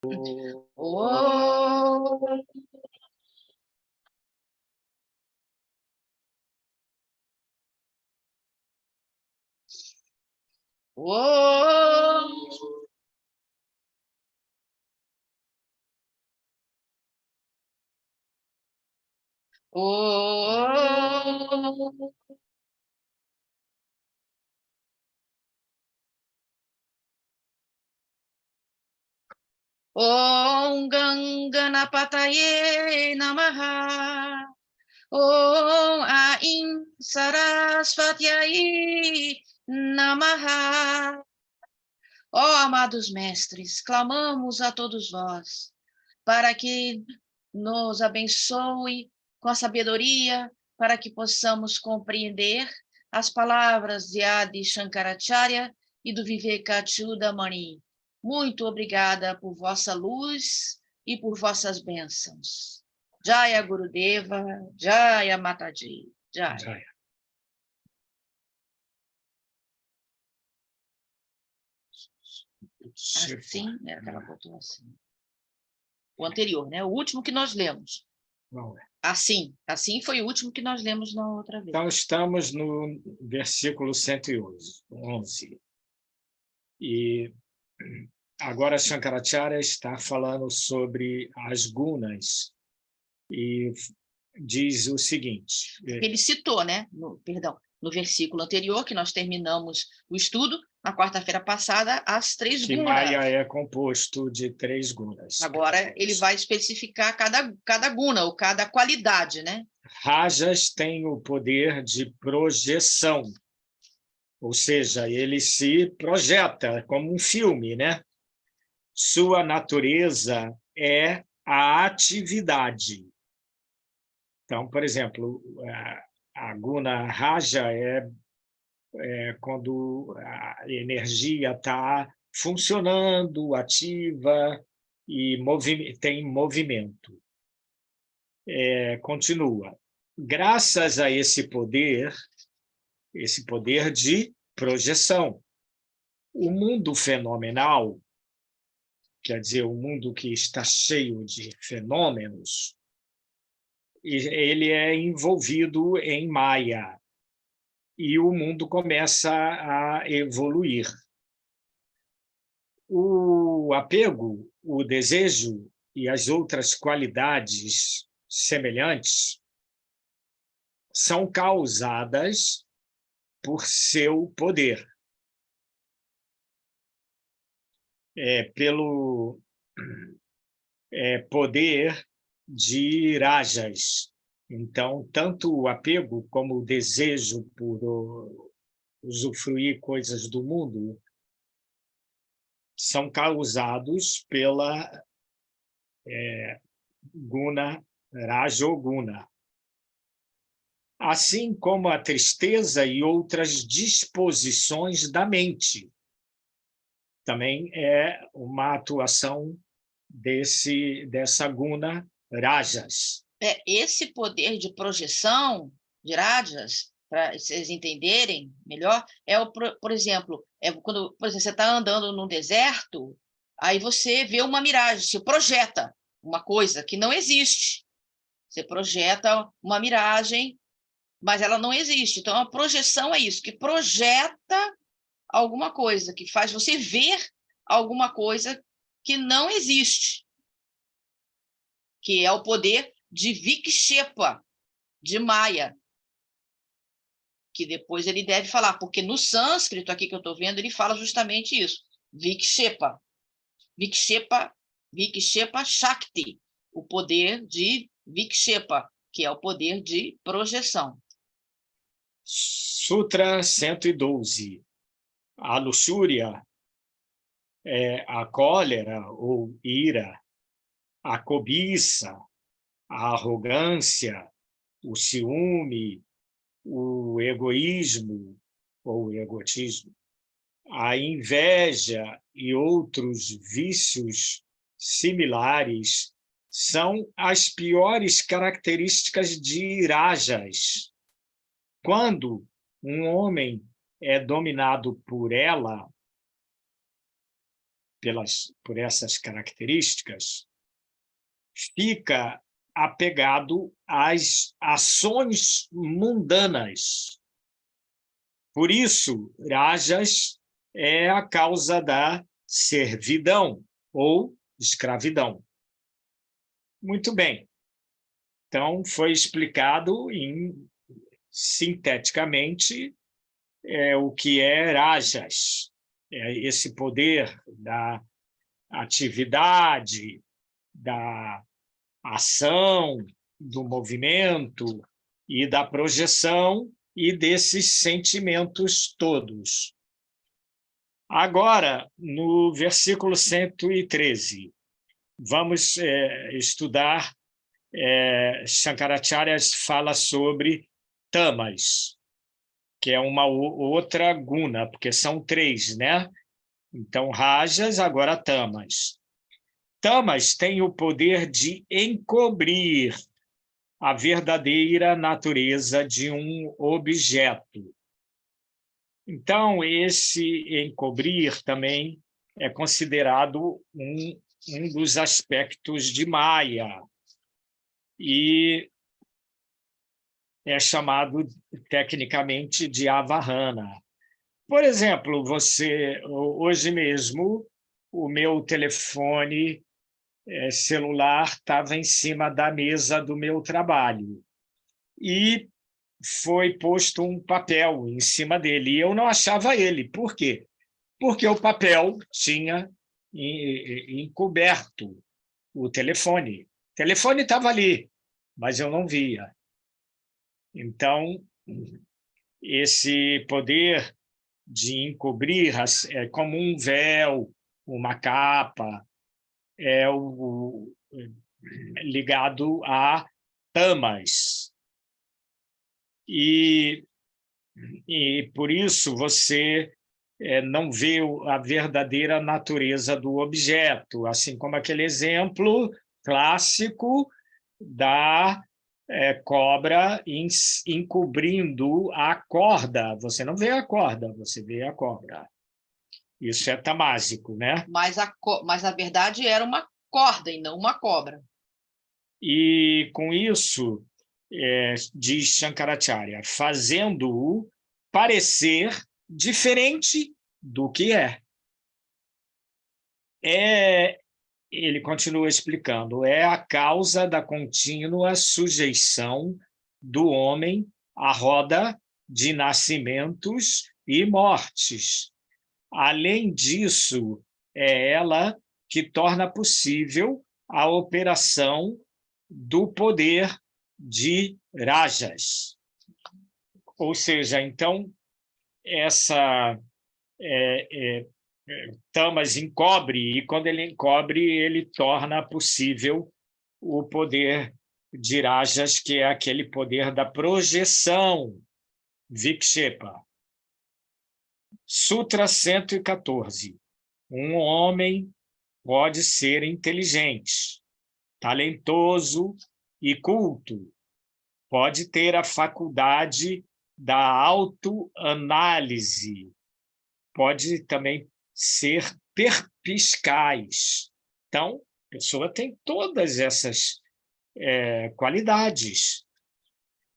Om. Om. Om. Om Ganganapataye Namaha. Om Aim Sarasvatyaye Namaha. Ó amados mestres, clamamos a todos vós para que nos abençoe com a sabedoria, para que possamos compreender as palavras de Adi Shankaracharya e do Vivekachudamani Mani. Muito obrigada por vossa luz e por vossas bênçãos. Jaya Gurudeva, Jaya Mataji, Jaya. Jaya. Assim, ela botou assim. O anterior, né? O último que nós lemos. Não é. Assim foi o último que nós lemos na outra vez. Então, estamos no versículo 111. E agora Shankaracharya está falando sobre as gunas e diz o seguinte... Ele citou, né? No versículo anterior, que nós terminamos o estudo, na quarta-feira passada, as 3 que gunas. Maya é composto de 3 gunas. Agora ele vai especificar cada guna, ou cada qualidade, né? Rajas tem o poder de projeção, ou seja, ele se projeta como um filme, né? Sua natureza é a atividade. Então, por exemplo, a guna Raja é quando a energia está funcionando, ativa e tem movimento. Continua. Graças a esse poder de projeção, o mundo fenomenal, quer dizer, o mundo que está cheio de fenômenos, ele é envolvido em Maya, e o mundo começa a evoluir. O apego, o desejo e as outras qualidades semelhantes são causadas por seu poder. Pelo poder de rajas. Então, tanto o apego como o desejo por usufruir coisas do mundo são causados pela guna rajoguna. Assim como a tristeza e outras disposições da mente. Também é uma atuação dessa guna rajas. Esse poder de projeção de rajas, para vocês entenderem melhor, por exemplo, quando você está andando num deserto, aí você vê uma miragem, você projeta uma coisa que não existe. Você projeta uma miragem, mas ela não existe. Então, a projeção é isso, que projeta alguma coisa, que faz você ver alguma coisa que não existe, que é o poder de Vikshepa, de Maya, que depois ele deve falar, porque no sânscrito, aqui que eu estou vendo, ele fala justamente isso, Vikshepa. Vikshepa Shakti, o poder de Vikshepa, que é o poder de projeção. Sutra 112. A luxúria é a cólera ou ira, a cobiça, a arrogância, o ciúme, o egoísmo ou egotismo, a inveja e outros vícios similares são as piores características de rajas. Quando um homem é dominado por ela, por essas características, fica apegado às ações mundanas. Por isso, rajas é a causa da servidão ou escravidão. Muito bem. Então, foi explicado sinteticamente o que é rajas, esse poder da atividade, da ação, do movimento e da projeção e desses sentimentos todos. Agora, no versículo 113, vamos estudar, Shankaracharya fala sobre tamas, que é uma outra guna, porque são 3, né? Então, rajas, agora tamas. Tamas têm o poder de encobrir a verdadeira natureza de um objeto. Então, esse encobrir também é considerado um dos aspectos de Maya e é chamado tecnicamente de Avarana. Por exemplo, hoje mesmo, o meu telefone celular estava em cima da mesa do meu trabalho e foi posto um papel em cima dele e eu não achava ele. Por quê? Porque o papel tinha encoberto o telefone. O telefone estava ali, mas eu não via. Então, esse poder de encobrir é como um véu, uma capa, ligado a tamas. E por isso você não vê a verdadeira natureza do objeto, assim como aquele exemplo clássico da cobra encobrindo a corda. Você não vê a corda, você vê a cobra. Isso é tamásico, né? Mas, na verdade, era uma corda e não uma cobra. E, com isso, diz Shankaracharya, fazendo-o parecer diferente do que é. Ele continua explicando, é a causa da contínua sujeição do homem à roda de nascimentos e mortes. Além disso, é ela que torna possível a operação do poder de rajas. Ou seja, então, essa tamas encobre, e quando ele encobre, ele torna possível o poder de rajas, que é aquele poder da projeção, vikshepa. Sutra 114. Um homem pode ser inteligente, talentoso e culto. Pode ter a faculdade da autoanálise. Pode também ser perspicaz. Então, a pessoa tem todas essas qualidades.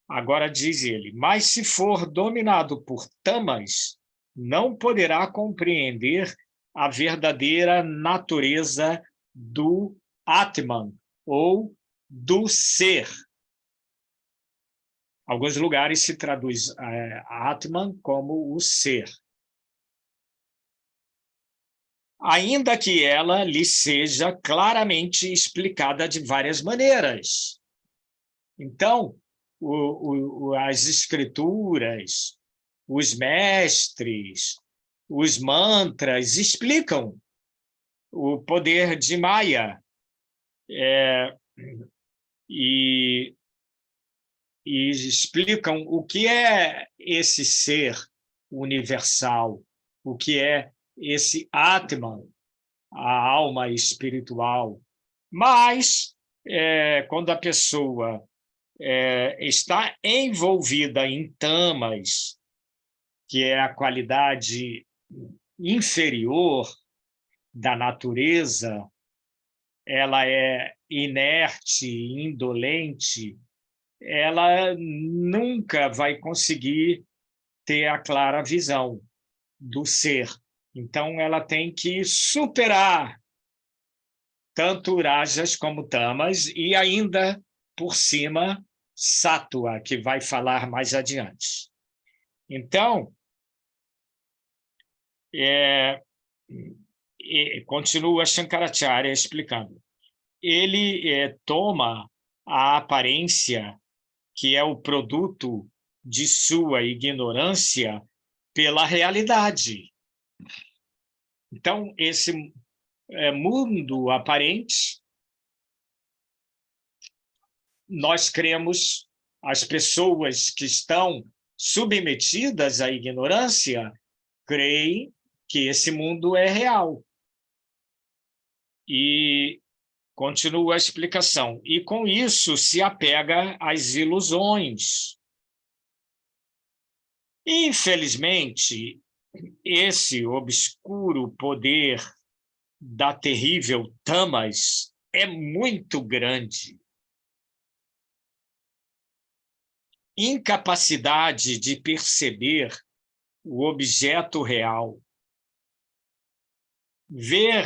Agora, diz ele, mas se for dominado por tamas, não poderá compreender a verdadeira natureza do Atman, ou do ser. Alguns lugares se traduz Atman como o ser. Ainda que ela lhe seja claramente explicada de várias maneiras. Então, as escrituras, os mestres, os mantras explicam o poder de Maya e explicam o que é esse ser universal, o que é esse Atman, a alma espiritual. Mas, quando a pessoa está envolvida em tamas, que é a qualidade inferior, da natureza, ela é inerte, indolente, ela nunca vai conseguir ter a clara visão do ser. Então, ela tem que superar tanto rajas como tamas e ainda, por cima, sattva, que vai falar mais adiante. Então, continua Shankaracharya explicando. Ele toma a aparência, que é o produto de sua ignorância, pela realidade. Então, esse mundo aparente, nós cremos, as pessoas que estão submetidas à ignorância creem que esse mundo é real. E continua a explicação. E com isso se apega às ilusões. Infelizmente, esse obscuro poder da terrível Tamas é muito grande. Incapacidade de perceber o objeto real. Ver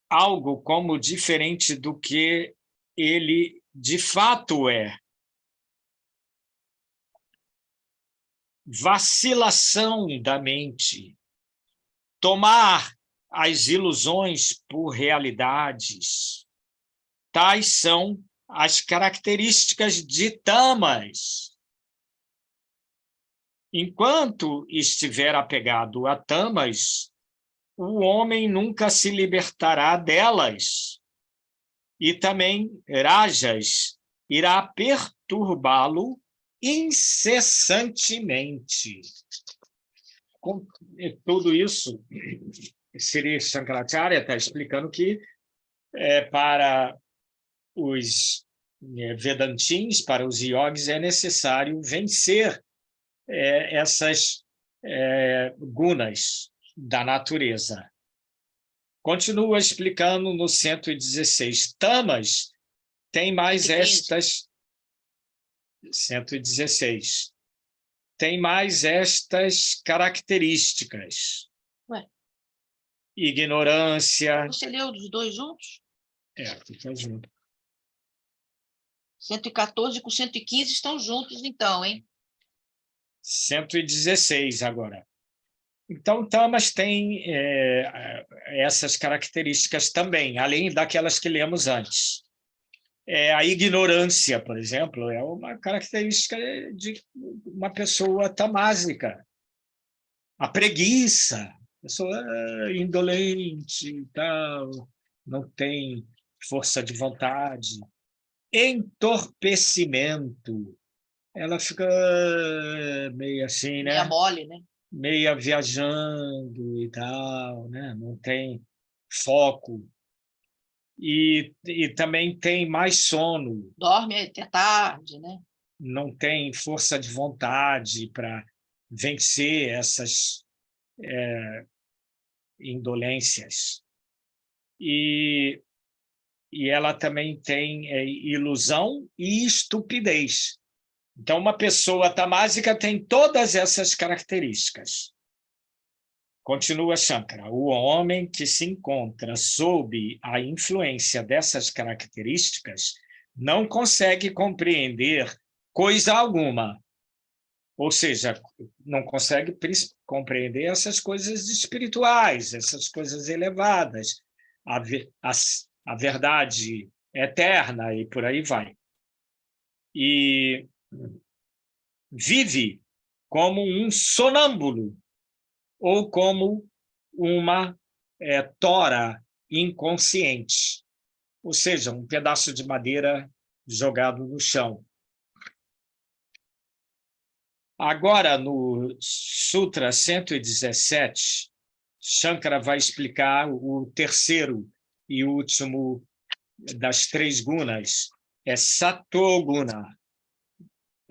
algo como diferente do que ele de fato é. Vacilação da mente. Tomar as ilusões por realidades. Tais são as características de Tamas. Enquanto estiver apegado a Tamas, o homem nunca se libertará delas. E também Rajas irá perturbá-lo incessantemente. Com tudo isso, Sri Shankaracharya está explicando que para os Vedantins, para os yogis, é necessário vencer essas gunas da natureza. Continua explicando no 116. Tamas tem mais estas... 116. Tem mais estas características. Ué. Ignorância... Você leu os dois juntos? Fica junto. 114 com 115 estão juntos, então, hein? 116 agora. Então, Tamas tem essas características também, além daquelas que lemos antes. A ignorância, por exemplo, é uma característica de uma pessoa tamásica. A preguiça, a pessoa indolente e tal, não tem força de vontade. Entorpecimento, ela fica meio assim, né? Meia mole, né? Meia viajando e tal, né? Não tem foco. E também tem mais sono. Dorme até tarde, né? Não tem força de vontade para vencer essas indolências. E ela também tem ilusão e estupidez. Então, uma pessoa tamásica tem todas essas características. Continua Shankara. O homem que se encontra sob a influência dessas características não consegue compreender coisa alguma. Ou seja, não consegue compreender essas coisas espirituais, essas coisas elevadas, a verdade eterna e por aí vai. E vive como um sonâmbulo ou como uma tora inconsciente, ou seja, um pedaço de madeira jogado no chão. Agora, no Sutra 117, Shankara vai explicar o terceiro e último das três gunas, Sattoguna,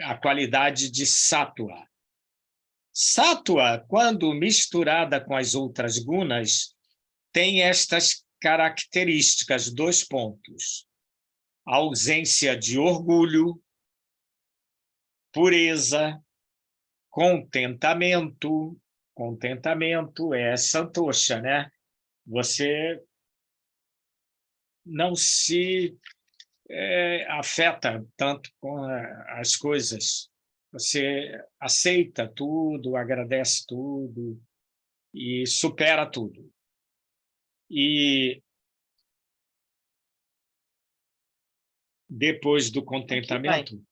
a qualidade de Sattva. Sattva, quando misturada com as outras gunas, tem estas características, 2 pontos. A ausência de orgulho, pureza, contentamento. Contentamento é santosha, né? Você não se afeta tanto com as coisas. Você aceita tudo, agradece tudo e supera tudo. E depois do contentamento,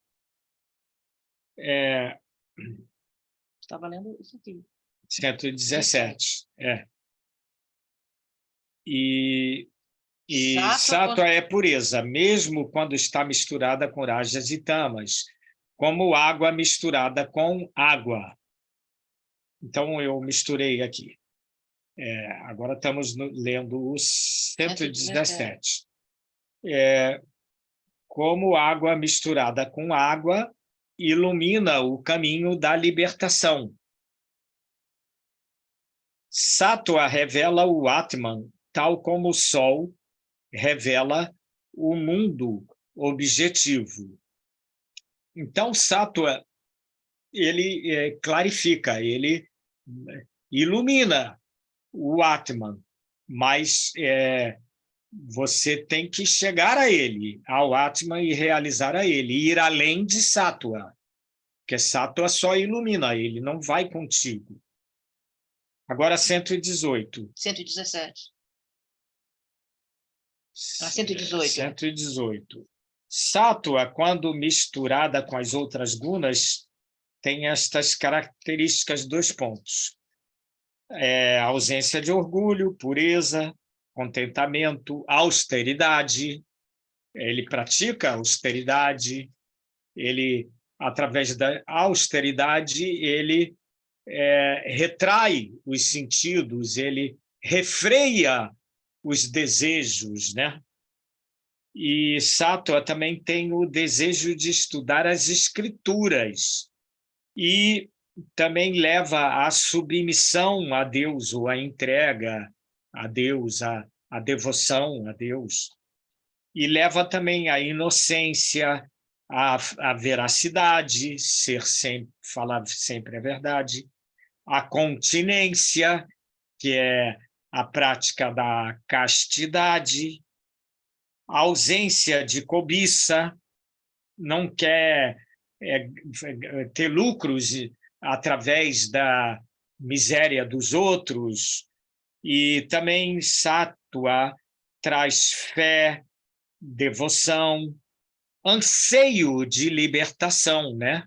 estava lendo isso aqui. 117. E sattva é pureza, mesmo quando está misturada com rajas e tamas, como água misturada com água. Então, eu misturei aqui. Agora estamos lendo o 117. Como água misturada com água ilumina o caminho da libertação. Sattva revela o Atman, tal como o Sol revela o mundo objetivo. Então, Sattva, ele clarifica, ele ilumina o Atman, mas você tem que chegar a ele, ao Atman, e realizar a ele, ir além de Sattva, porque Sattva só ilumina, ele não vai contigo. Agora 118. 117. 118. 118. Sattva, quando misturada com as outras gunas, tem estas características, 2 pontos. Ausência de orgulho, pureza, contentamento, austeridade. Ele pratica austeridade, ele, através da austeridade, ele retrai os sentidos, ele refreia os desejos, né? E Sattva também tem o desejo de estudar as escrituras e também leva à submissão a Deus, ou à entrega a Deus, a devoção a Deus. E leva também à inocência, à veracidade, falar sempre a verdade, a continência, que é a prática da castidade, a ausência de cobiça, não quer ter lucros através da miséria dos outros, e também Sattva traz fé, devoção, anseio de libertação, né?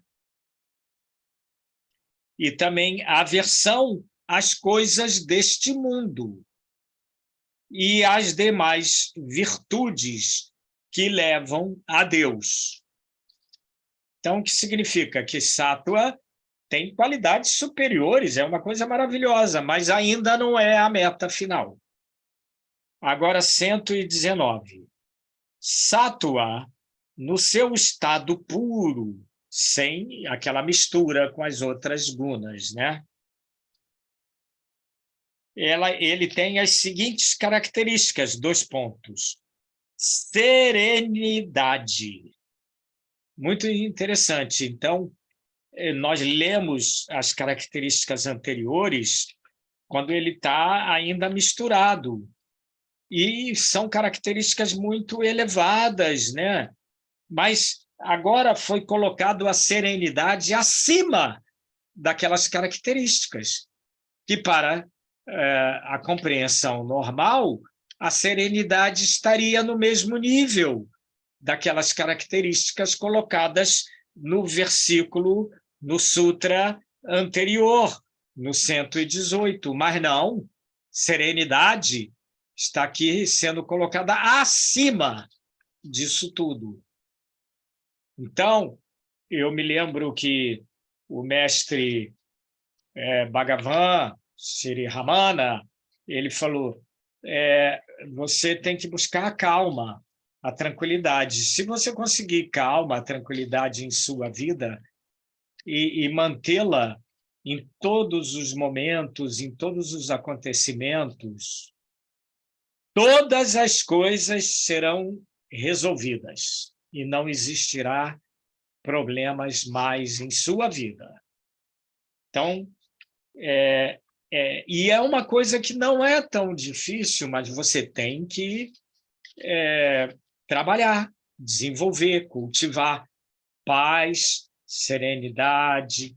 E também aversão às coisas deste mundo e às demais virtudes que levam a Deus. Então, o que significa? Que Sattva tem qualidades superiores, é uma coisa maravilhosa, mas ainda não é a meta final. Agora, 119. Sattva, no seu estado puro, sem aquela mistura com as outras gunas, né? Ele tem as seguintes características, 2 pontos. Serenidade. Muito interessante. Então, nós lemos as características anteriores quando ele está ainda misturado. E são características muito elevadas, né? Mas agora foi colocado a serenidade acima daquelas características, que para a compreensão normal, a serenidade estaria no mesmo nível daquelas características colocadas no versículo, no sutra anterior, no 118, mas não, serenidade está aqui sendo colocada acima disso tudo. Então, eu me lembro que o mestre Bhagavan Sri Ramana, ele falou, você tem que buscar a calma, a tranquilidade. Se você conseguir calma, tranquilidade em sua vida e mantê-la em todos os momentos, em todos os acontecimentos, todas as coisas serão resolvidas e não existirá problemas mais em sua vida. Então, e é uma coisa que não é tão difícil, mas você tem que trabalhar, desenvolver, cultivar paz, serenidade,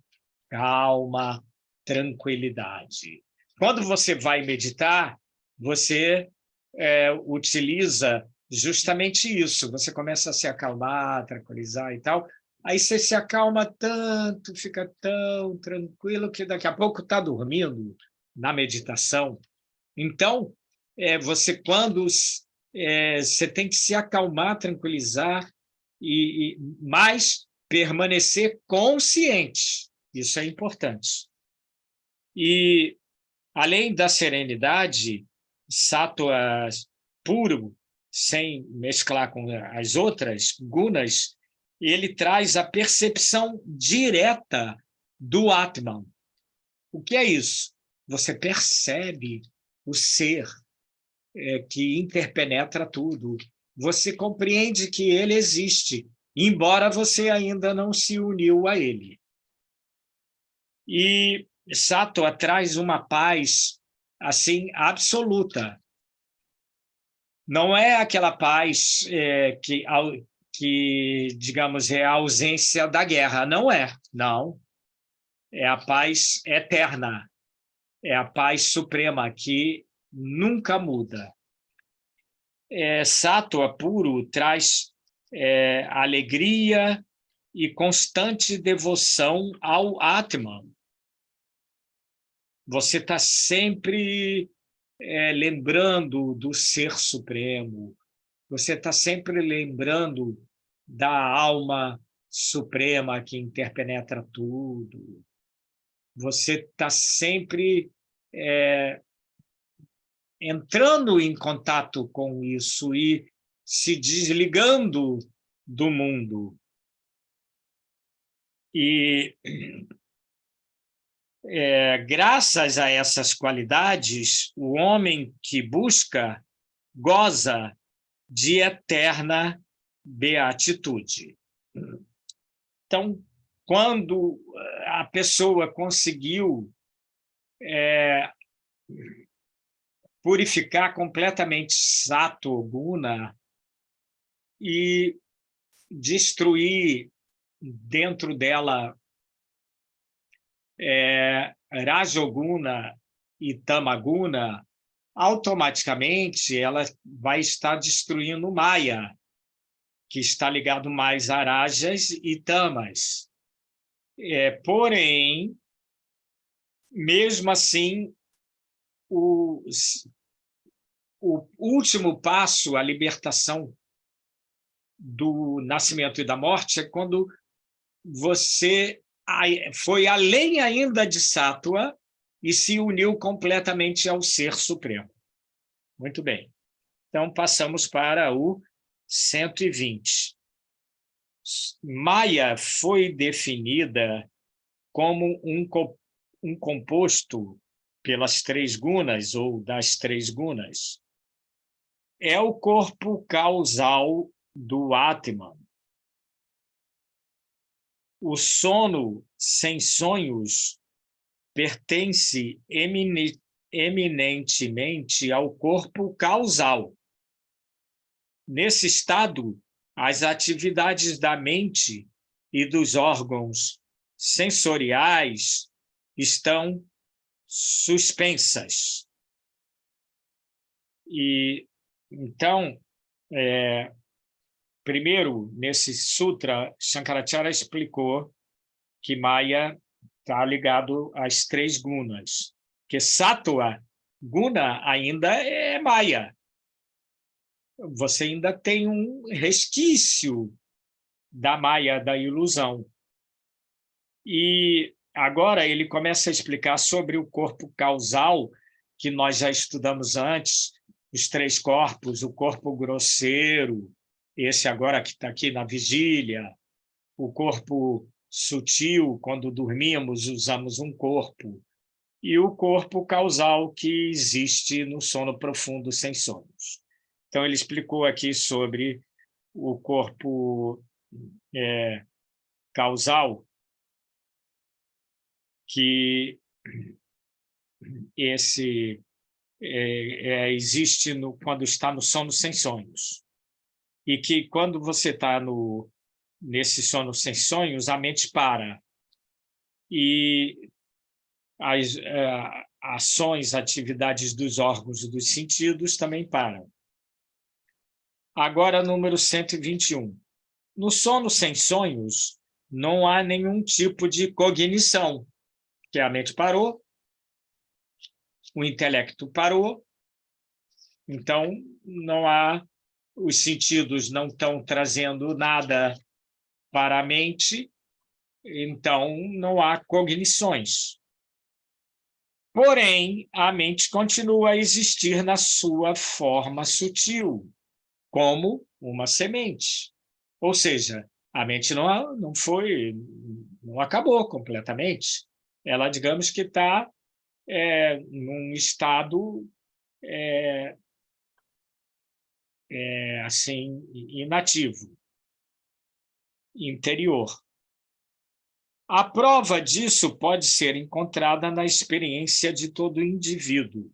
calma, tranquilidade. Quando você vai meditar, você utiliza justamente isso. Você começa a se acalmar, tranquilizar e tal. Aí você se acalma tanto, fica tão tranquilo que daqui a pouco está dormindo na meditação. Então, quando você tem que se acalmar, tranquilizar, mas permanecer consciente. Isso é importante. E, além da serenidade, sattva puro, sem mesclar com as outras gunas, ele traz a percepção direta do Atman. O que é isso? Você percebe o ser que interpenetra tudo. Você compreende que ele existe, embora você ainda não se uniu a ele. E sattva traz uma paz assim absoluta. Não é aquela paz que, digamos, é a ausência da guerra. Não é, não. É a paz eterna. É a paz suprema que nunca muda. Sattva puro traz alegria e constante devoção ao Atman. Você está sempre lembrando do Ser Supremo, você está sempre lembrando da alma suprema que interpenetra tudo, você está sempre entrando em contato com isso e se desligando do mundo. E graças a essas qualidades, o homem que busca goza de eterna beatitude. Então, quando a pessoa conseguiu purificar completamente sattva guna e destruir dentro dela rajoguna e tamaguna, automaticamente ela vai estar destruindo o Maya, que está ligado mais a rajas e tamas. Porém, mesmo assim, o último passo, a libertação do nascimento e da morte, é quando você foi além ainda de sattva e se uniu completamente ao Ser Supremo. Muito bem. Então, passamos para o 120. Maya foi definida como um composto pelas três gunas, ou das três gunas. É o corpo causal do Atman. O sono sem sonhos pertence eminentemente ao corpo causal. Nesse estado, as atividades da mente e dos órgãos sensoriais estão suspensas. E, então, primeiro, nesse sutra, Shankaracharya explicou que Maya está ligado às três gunas, que sattva guna ainda é Maya. Você ainda tem um resquício da Maya, da ilusão. E agora ele começa a explicar sobre o corpo causal, que nós já estudamos antes, os três corpos, o corpo grosseiro, esse agora que está aqui na vigília, o corpo sutil, quando dormimos, usamos um corpo, e o corpo causal que existe no sono profundo sem sonhos. Então, ele explicou aqui sobre o corpo causal, que esse existe quando está no sono sem sonhos. E que quando você está nesse sono sem sonhos, a mente para. E as ações, atividades dos órgãos e dos sentidos também param. Agora, número 121. No sono sem sonhos, não há nenhum tipo de cognição, porque a mente parou, o intelecto parou, então não há, os sentidos não estão trazendo nada para a mente, então não há cognições. Porém, a mente continua a existir na sua forma sutil, como uma semente. Ou seja, a mente não acabou completamente. Ela, digamos que está num estado assim, inativo, interior. A prova disso pode ser encontrada na experiência de todo indivíduo.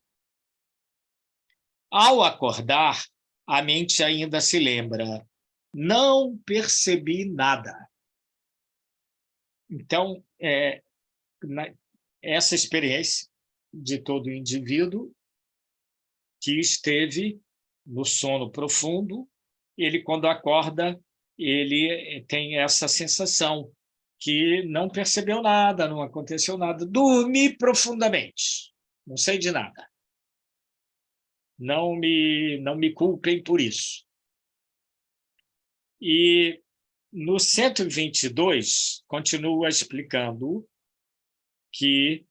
Ao acordar, a mente ainda se lembra: não percebi nada. Então, essa experiência de todo indivíduo que esteve no sono profundo, ele, quando acorda, ele tem essa sensação que não percebeu nada, não aconteceu nada. Dormi profundamente, não sei de nada. Não me culpem por isso. E no 122, continua explicando que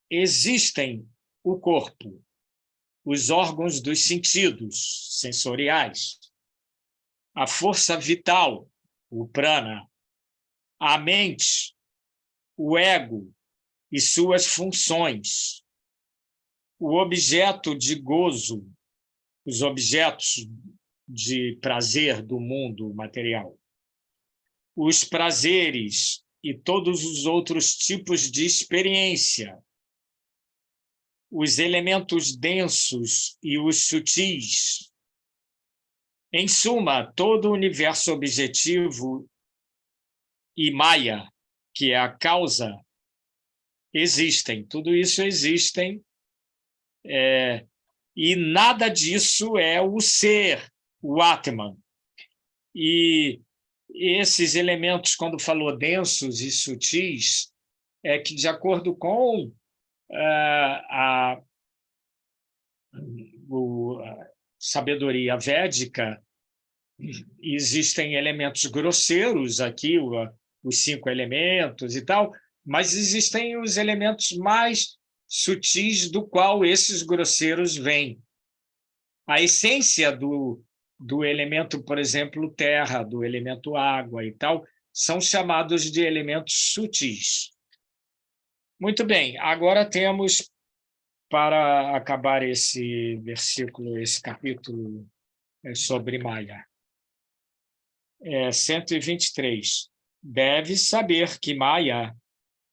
existem o corpo, os órgãos dos sentidos sensoriais, a força vital, o prana, a mente, o ego e suas funções, o objeto de gozo, os objetos de prazer do mundo material, os prazeres e todos os outros tipos de experiência, os elementos densos e os sutis. Em suma, todo o universo objetivo e Maya, que é a causa, existem. Tudo isso existem, e nada disso é o ser, o Atman. E esses elementos, quando falou densos e sutis, é que, de acordo com a sabedoria védica, existem elementos grosseiros aqui, os 5 elementos e tal, mas existem os elementos mais sutis do qual esses grosseiros vêm. A essência do elemento, por exemplo, terra, do elemento água e tal, são chamados de elementos sutis. Muito bem, agora temos, para acabar esse versículo, esse capítulo sobre Maya, 123. Deve saber que Maya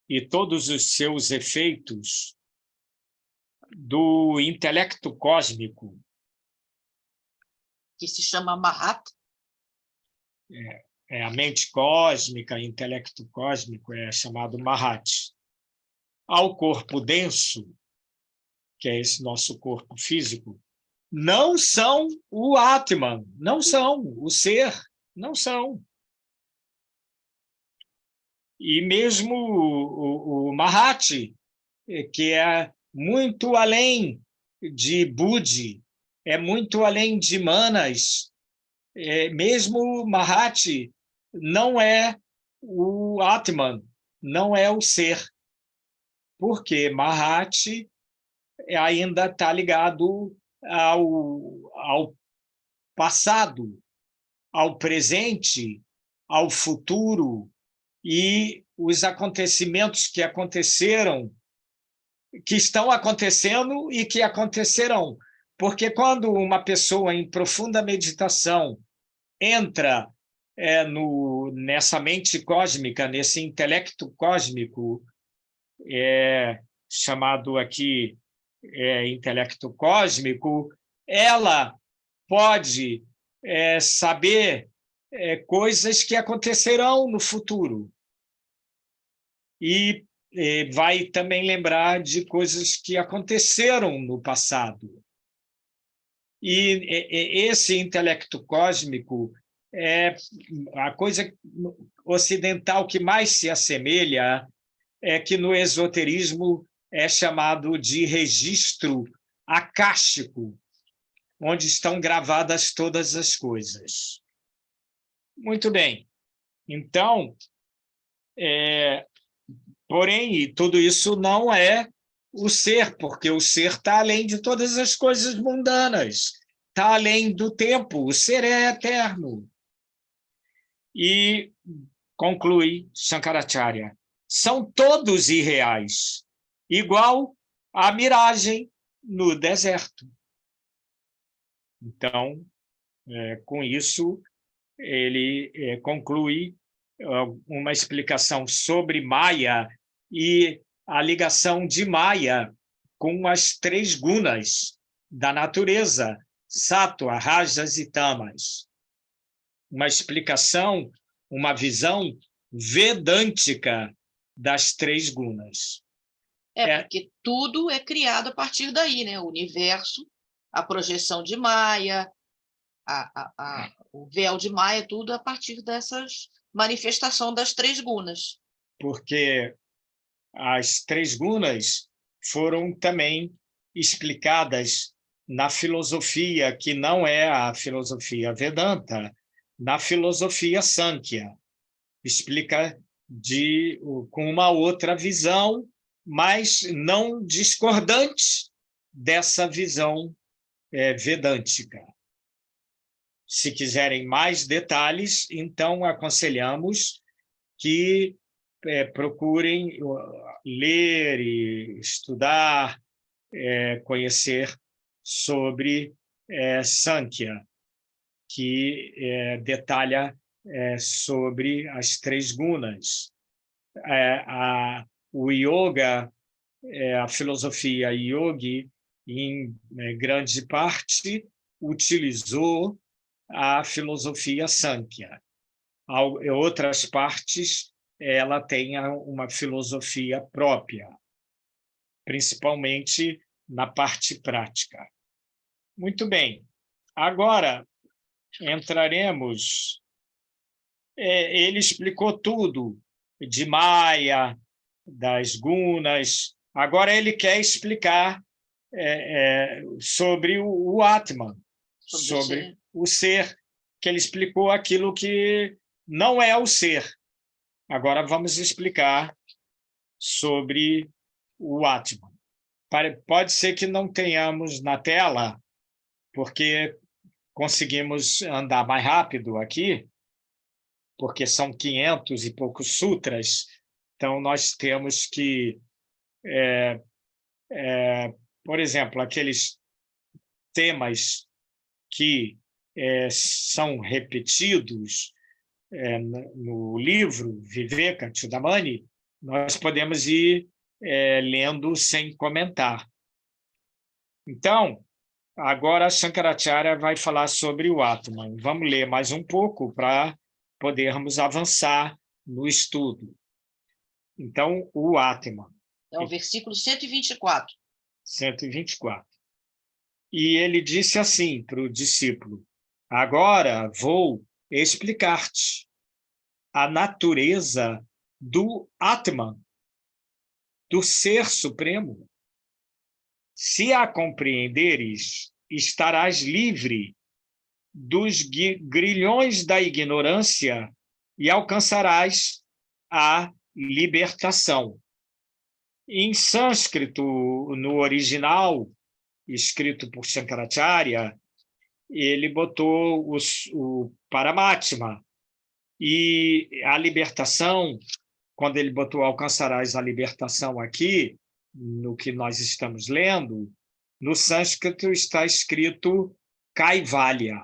e todos os seus efeitos do intelecto cósmico, que se chama Mahat, a mente cósmica, intelecto cósmico é chamado Mahat, ao corpo denso, que é esse nosso corpo físico, não são o Atman, não são o ser, não são. E mesmo o Mahat, que é muito além de Budi, é muito além de Manas, mesmo o Mahat não é o Atman, não é o ser, porque Mahat ainda está ligado ao passado, ao presente, ao futuro, e os acontecimentos que aconteceram que estão acontecendo e que acontecerão. Porque quando uma pessoa em profunda meditação entra nessa mente cósmica, nesse intelecto cósmico, chamado aqui intelecto cósmico, ela pode saber coisas que acontecerão no futuro. E vai também lembrar de coisas que aconteceram no passado. E esse intelecto cósmico é a coisa ocidental que mais se assemelha, que no esoterismo é chamado de registro acástico, onde estão gravadas todas as coisas. Muito bem. Então, porém, tudo isso não é o ser, porque o ser está além de todas as coisas mundanas, está além do tempo, o ser é eterno. E conclui Shankaracharya, são todos irreais, igual a miragem no deserto. Então, com isso, ele conclui uma explicação sobre Maya e a ligação de Maya com as 3 gunas da natureza, Sattva, Rajas e Tamas. Uma explicação, uma visão vedântica das 3 gunas. Porque tudo é criado a partir daí, né? O universo, a projeção de Maya, o véu de Maya, tudo a partir dessas manifestações das 3 gunas. Porque as 3 gunas foram também explicadas na filosofia, que não é a filosofia Vedanta, na filosofia Sankhya. Explica com uma outra visão, mas não discordante dessa visão vedântica. Se quiserem mais detalhes, então aconselhamos que procurem ler e estudar, conhecer sobre Sankhya, que detalha sobre as 3 gunas. O yoga, a filosofia yogi, em grande parte, utilizou a filosofia Sankhya. Em outras partes, ela tem uma filosofia própria, principalmente na parte prática. Muito bem. Agora, entraremos... ele explicou tudo, de Maya, das gunas. Agora ele quer explicar sobre o Atman, sobre o ser, que ele explicou aquilo que não é o ser. Agora vamos explicar sobre o Atman. Pode ser que não tenhamos na tela, porque conseguimos andar mais rápido aqui, porque são 500 e poucos sutras, então nós temos que, por exemplo, aqueles temas que são repetidos no livro Viveka Chudamani, nós podemos ir lendo sem comentar. Então, agora a Shankaracharya vai falar sobre o Atman. Vamos ler mais um pouco para podermos avançar no estudo. Então, o Atman. É o versículo 124. 124. E ele disse assim para o discípulo: agora vou explicar-te a natureza do Atman, do Ser Supremo. Se a compreenderes, estarás livre dos grilhões da ignorância e alcançarás a libertação. Em sânscrito, no original, escrito por Shankaracharya, ele botou o Paramatma, e a libertação, quando ele botou alcançarás a libertação aqui, no que nós estamos lendo, no sânscrito está escrito Kaivalya,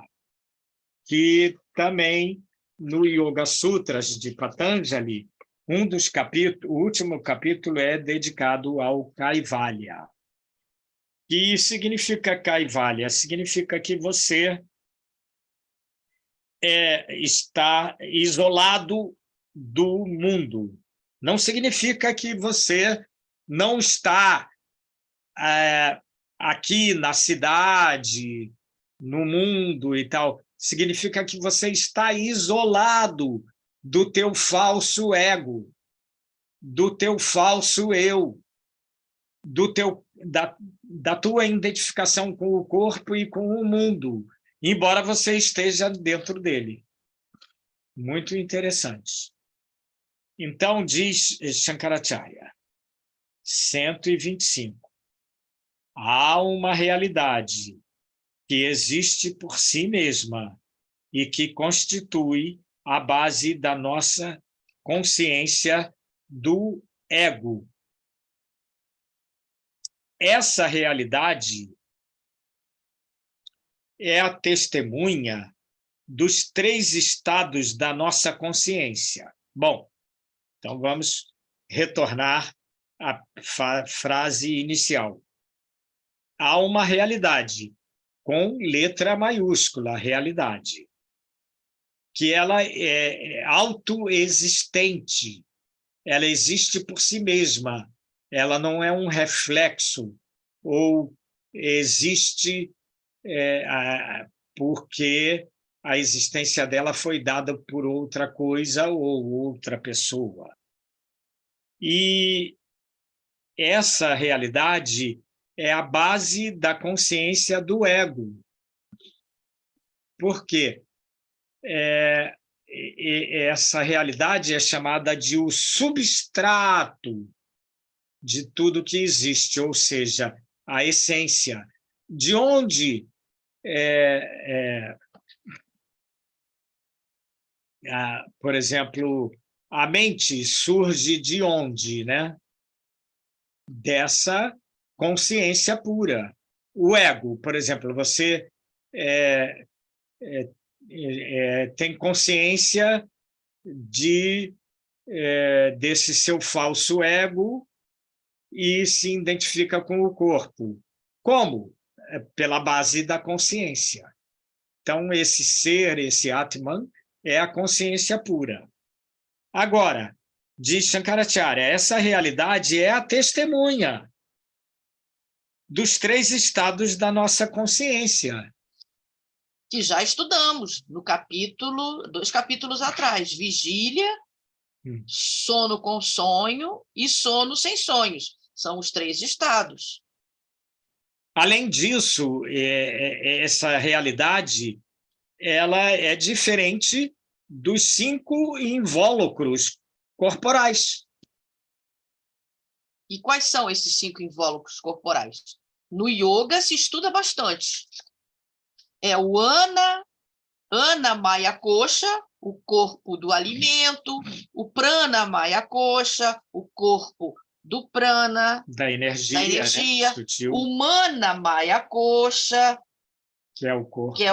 que também no Yoga Sutras de Patanjali, o último capítulo é dedicado ao Kaivalya. Que significa Kaivalya? Significa que você está isolado do mundo. Não significa que você não está aqui na cidade, no mundo e tal. Significa que você está isolado do teu falso ego, do teu falso eu, da tua identificação com o corpo e com o mundo, embora você esteja dentro dele. Muito interessante. Então, diz Shankaracharya, 125. Há uma realidade que existe por si mesma e que constitui a base da nossa consciência do ego. Essa realidade é a testemunha dos 3 estados da nossa consciência. Bom, então vamos retornar à frase inicial. Há uma realidade, com letra maiúscula, realidade, que ela é autoexistente, ela existe por si mesma, ela não é um reflexo, ou existe porque a existência dela foi dada por outra coisa ou outra pessoa. E essa realidade é a base da consciência do ego. Por quê? Essa realidade é chamada de o substrato de tudo que existe, ou seja, a essência. De onde por exemplo, a mente surge de onde, né? Dessa consciência pura. O ego, por exemplo, você tem consciência desse seu falso ego e se identifica com o corpo. Como? Pela base da consciência. Então, esse ser, esse Atman, é a consciência pura. Agora, diz Shankaracharya, essa realidade é a testemunha dos 3 estados da nossa consciência. Que já estudamos no capítulo, 2 capítulos atrás, vigília, sono com sonho e sono sem sonhos. São os 3 estados. Além disso, essa realidade ela é diferente dos 5 invólucros corporais. E quais são esses 5 invólucros corporais? No yoga se estuda bastante. É o Ana Maya Kosha, o corpo do alimento, o Prana Maya Kosha, o corpo do prana, da energia, né? O Mana Maya Kosha, que é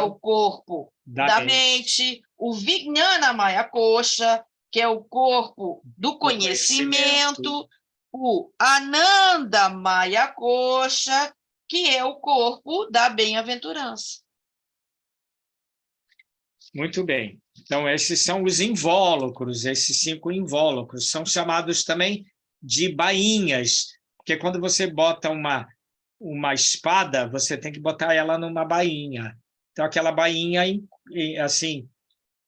o corpo da mente, o Vijnana Maya Kosha, que é o corpo do conhecimento, o Ananda Maya Kosha, que é o corpo da bem-aventurança. Muito bem. Então, esses são os invólucros, esses 5 invólucros. São chamados também de bainhas, porque quando você bota uma espada, você tem que botar ela numa bainha. Então, aquela bainha, assim,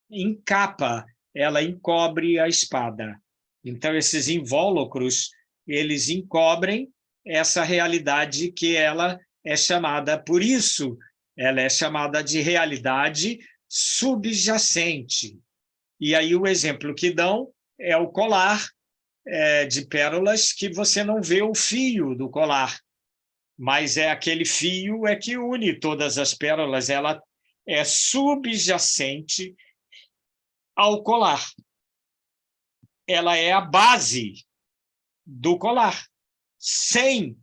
encapa, ela encobre a espada. Então, esses invólucros, eles encobrem essa realidade que ela é chamada, por isso, ela é chamada de realidade subjacente. E aí o exemplo que dão é o colar de pérolas que você não vê o fio do colar, mas é aquele fio que une todas as pérolas, ela é subjacente ao colar. Ela é a base do colar. sem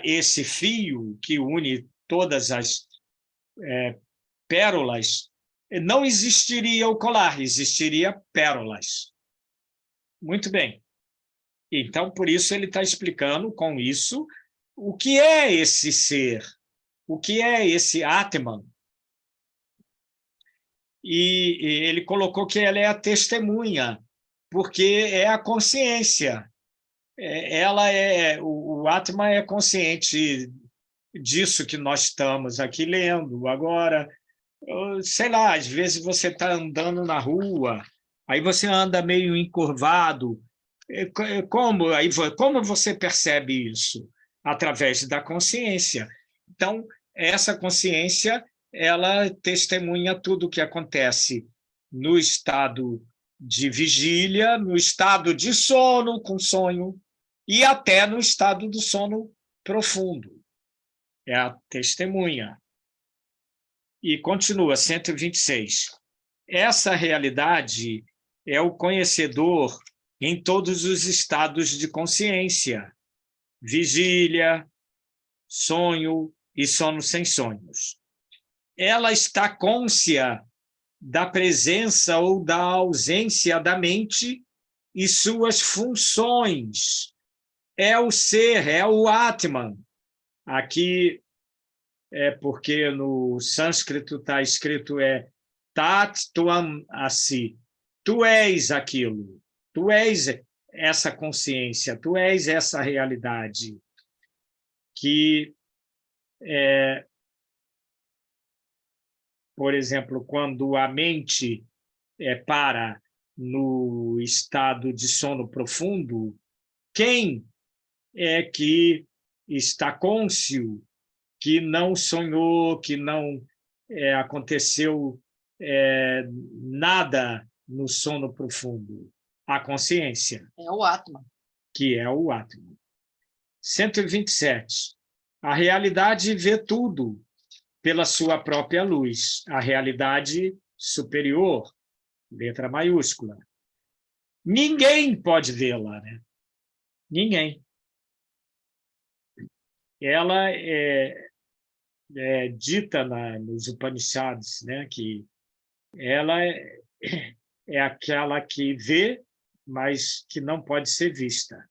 esse fio que une todas as pérolas, não existiria o colar, existiria pérolas. Muito bem. Então, por isso, ele está explicando com isso o que é esse ser, o que é esse Atman. E ele colocou que ela é a testemunha, porque é a consciência. O Atman é consciente disso que nós estamos aqui lendo. Agora, sei lá, às vezes você está andando na rua, aí você anda meio encurvado. Como você percebe isso? Através da consciência. Então, essa consciência, ela testemunha tudo o que acontece no estado de vigília, no estado de sono, com sonho, e até no estado do sono profundo. É a testemunha. E continua, 126. Essa realidade é o conhecedor em todos os estados de consciência, vigília, sonho e sono sem sonhos. Ela está cônscia da presença ou da ausência da mente e suas funções. É o ser, é o Atman. Aqui porque no sânscrito está escrito Tat Tuam Asi. Tu és aquilo, tu és essa consciência, tu és essa realidade que, por exemplo, quando a mente para no estado de sono profundo, quem é que está cônscio, que não sonhou, que não aconteceu nada no sono profundo? A consciência. É o Atman. Que é o Atman. 127. A realidade vê tudo pela sua própria luz. A realidade superior, letra maiúscula. Ninguém pode vê-la, né? Ninguém. Ela é dita nos Upanishads, né, que ela é aquela que vê, mas que não pode ser vista.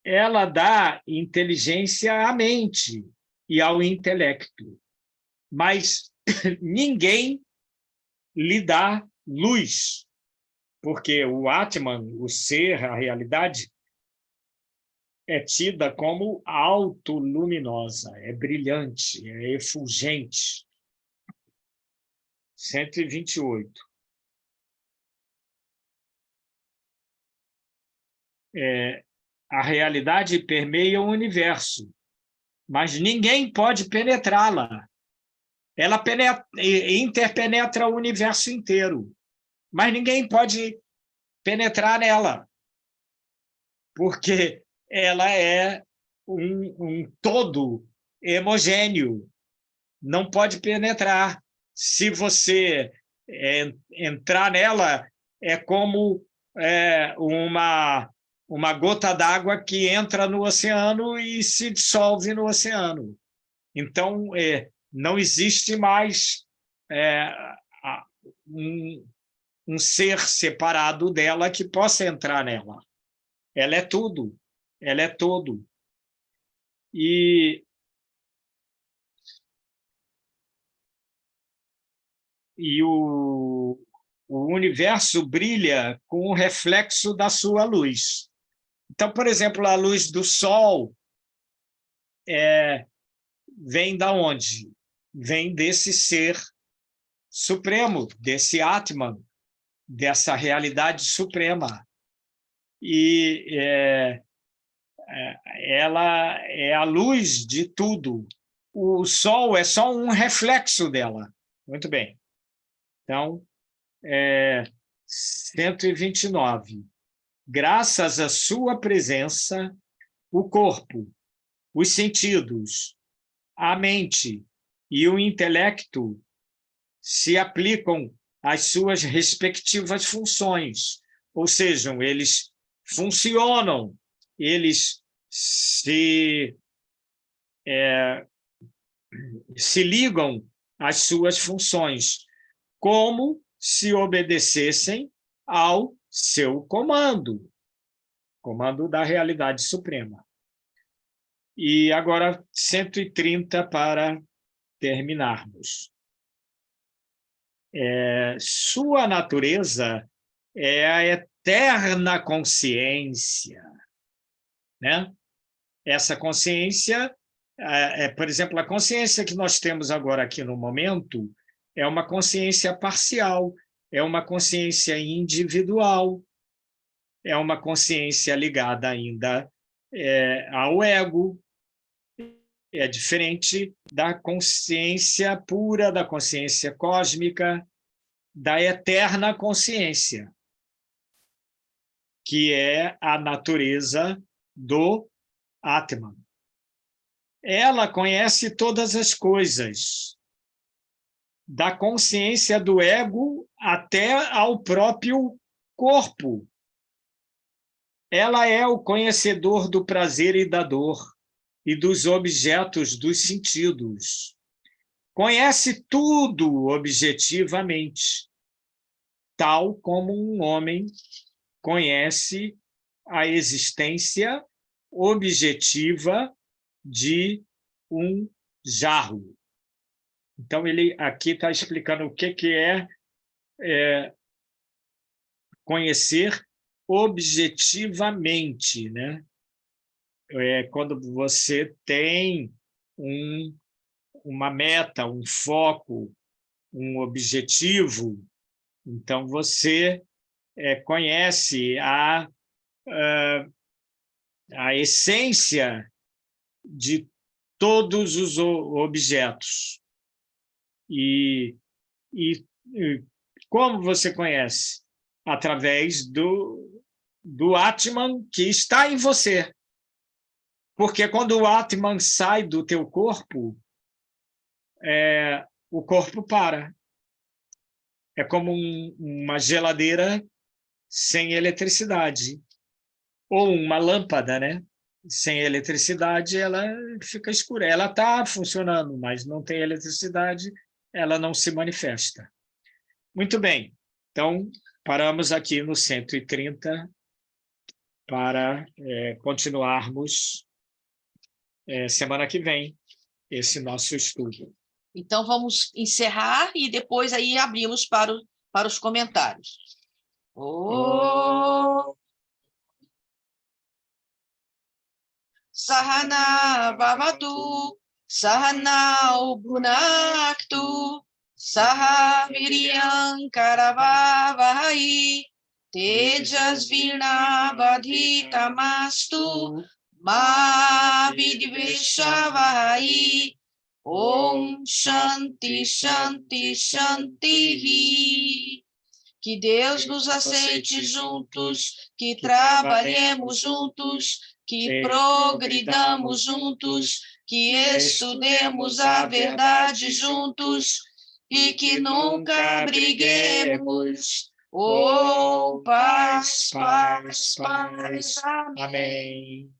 Ela dá inteligência à mente e ao intelecto, mas ninguém lhe dá luz, porque o Atman, o ser, a realidade, é tida como autoluminosa, é brilhante, é efulgente. 128. A realidade permeia o universo, mas ninguém pode penetrá-la. Ela interpenetra o universo inteiro, mas ninguém pode penetrar nela, porque ela é um todo homogêneo, não pode penetrar. Se você entrar nela, é como uma gota d'água que entra no oceano e se dissolve no oceano. Então, não existe mais um ser separado dela que possa entrar nela. Ela é tudo, ela é todo. E o universo brilha com o reflexo da sua luz. Então, por exemplo, a luz do Sol vem da onde? Vem desse ser supremo, desse Atman, dessa realidade suprema. E ela é a luz de tudo. O Sol é só um reflexo dela. Muito bem. Então, 129. Graças à sua presença, o corpo, os sentidos, a mente e o intelecto se aplicam às suas respectivas funções, ou seja, eles funcionam eles se ligam às suas funções, como se obedecessem ao seu comando da realidade suprema. E agora 130 para terminarmos. Sua natureza é a eterna consciência, né? Essa consciência, por exemplo, a consciência que nós temos agora aqui no momento é uma consciência parcial, é uma consciência individual, é uma consciência ligada ainda ao ego, é diferente da consciência pura, da consciência cósmica, da eterna consciência, que é a natureza do Atman. Ela conhece todas as coisas, da consciência do ego até ao próprio corpo. Ela é o conhecedor do prazer e da dor e dos objetos dos sentidos. Conhece tudo objetivamente, tal como um homem conhece a existência objetiva de um jarro. Então, ele aqui está explicando o que é conhecer objetivamente, né? Quando você tem uma meta, um foco, um objetivo, então você conhece a essência de todos os objetos. E como você conhece? Através do Atman que está em você. Porque quando o Atman sai do teu corpo, o corpo para. É como uma geladeira sem eletricidade. Ou uma lâmpada, né? Sem eletricidade, ela fica escura. Ela está funcionando, mas não tem eletricidade, ela não se manifesta. Muito bem. Então, paramos aqui no 130 para continuarmos semana que vem esse nosso estudo. Então, vamos encerrar e depois aí abrimos para os comentários. Sahana Bhavatu, Sahana Bhunaktu, Saha Viryam Karavavahai, Tejas Virnavadhitamastu, Ma Vidveshavahai, Om Shanti Shanti Shanti. Que Deus nos aceite juntos, que trabalhemos juntos, que progridamos juntos, que estudemos a verdade juntos e que nunca briguemos. Oh, paz, paz, paz. Amém.